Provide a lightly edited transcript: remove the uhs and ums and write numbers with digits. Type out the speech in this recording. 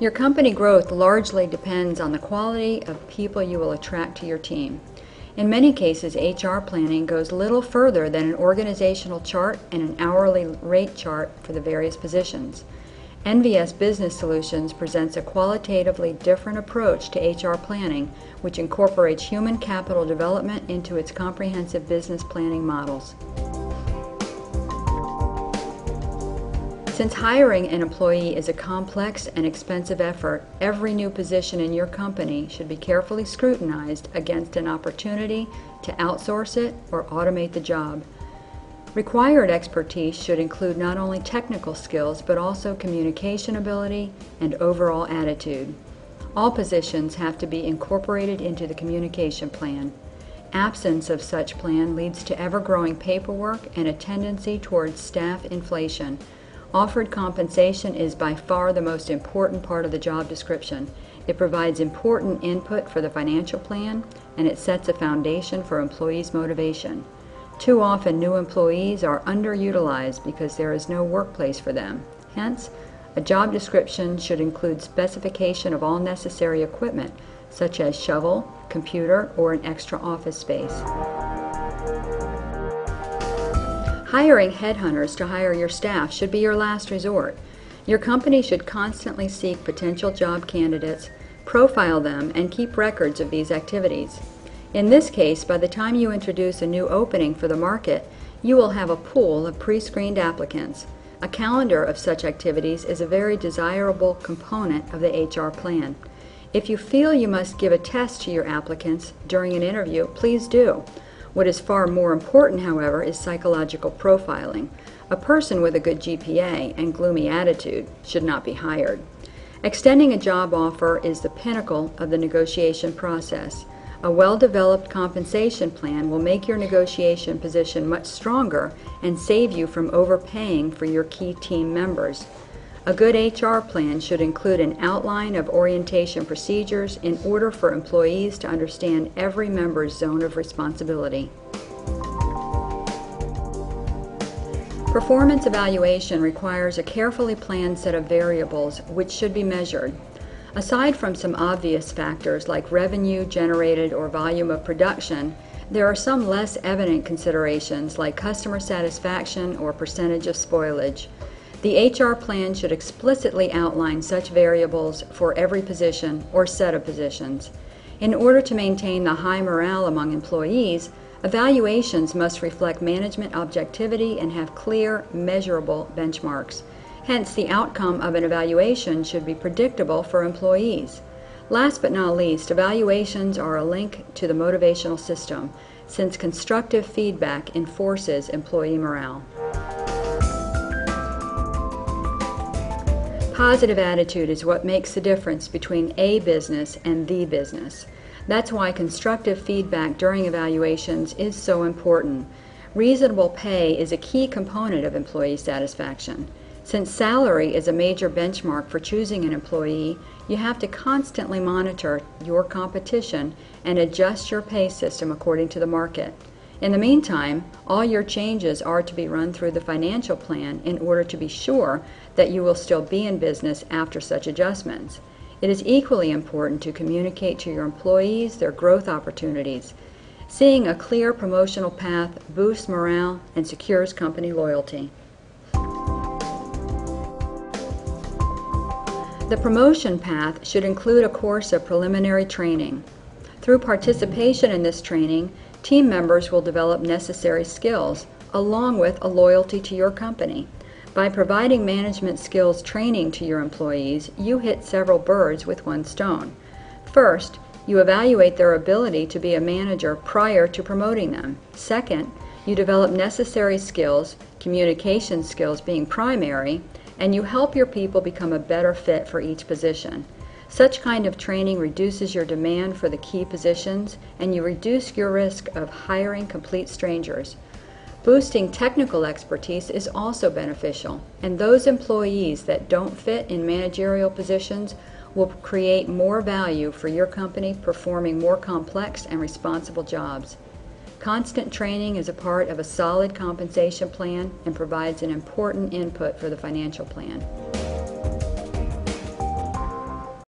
Your company growth largely depends on the quality of people you will attract to your team. In many cases, HR planning goes little further than an organizational chart and an hourly rate chart for the various positions. NVS Business Solutions presents a qualitatively different approach to HR planning, which incorporates human capital development into its comprehensive business planning models. Since hiring an employee is a complex and expensive effort, every new position in your company should be carefully scrutinized against an opportunity to outsource it or automate the job. Required expertise should include not only technical skills but also communication ability and overall attitude. All positions have to be incorporated into the communication plan. Absence of such plan leads to ever-growing paperwork and a tendency towards staff inflation. Offered compensation is by far the most important part of the job description. It provides important input for the financial plan, and it sets a foundation for employees' motivation. Too often, new employees are underutilized because there is no workplace for them. Hence, a job description should include specification of all necessary equipment, such as shovel, computer, or an extra office space. Hiring headhunters to hire your staff should be your last resort. Your company should constantly seek potential job candidates, profile them, and keep records of these activities. In this case, by the time you introduce a new opening for the market, you will have a pool of pre-screened applicants. A calendar of such activities is a very desirable component of the HR plan. If you feel you must give a test to your applicants during an interview, please do. What is far more important, however, is psychological profiling. A person with a good GPA and gloomy attitude should not be hired. Extending a job offer is the pinnacle of the negotiation process. A well-developed compensation plan will make your negotiation position much stronger and save you from overpaying for your key team members. A good HR plan should include an outline of orientation procedures in order for employees to understand every member's zone of responsibility. Performance evaluation requires a carefully planned set of variables which should be measured. Aside from some obvious factors like revenue generated or volume of production, there are some less evident considerations like customer satisfaction or percentage of spoilage. The HR plan should explicitly outline such variables for every position or set of positions. In order to maintain the high morale among employees, evaluations must reflect management objectivity and have clear, measurable benchmarks. Hence, the outcome of an evaluation should be predictable for employees. Last but not least, evaluations are a link to the motivational system, since constructive feedback enforces employee morale. Positive attitude is what makes the difference between a business and the business. That's why constructive feedback during evaluations is so important. Reasonable pay is a key component of employee satisfaction. Since salary is a major benchmark for choosing an employee, you have to constantly monitor your competition and adjust your pay system according to the market. In the meantime, all your changes are to be run through the financial plan in order to be sure that you will still be in business after such adjustments. It is equally important to communicate to your employees their growth opportunities. Seeing a clear promotional path boosts morale and secures company loyalty. The promotion path should include a course of preliminary training. Through participation in this training, team members will develop necessary skills, along with a loyalty to your company. By providing management skills training to your employees, you hit several birds with one stone. First, you evaluate their ability to be a manager prior to promoting them. Second, you develop necessary skills, communication skills being primary, and you help your people become a better fit for each position. Such kind of training reduces your demand for the key positions, and you reduce your risk of hiring complete strangers. Boosting technical expertise is also beneficial, and those employees that don't fit in managerial positions will create more value for your company performing more complex and responsible jobs. Constant training is a part of a solid compensation plan and provides an important input for the financial plan.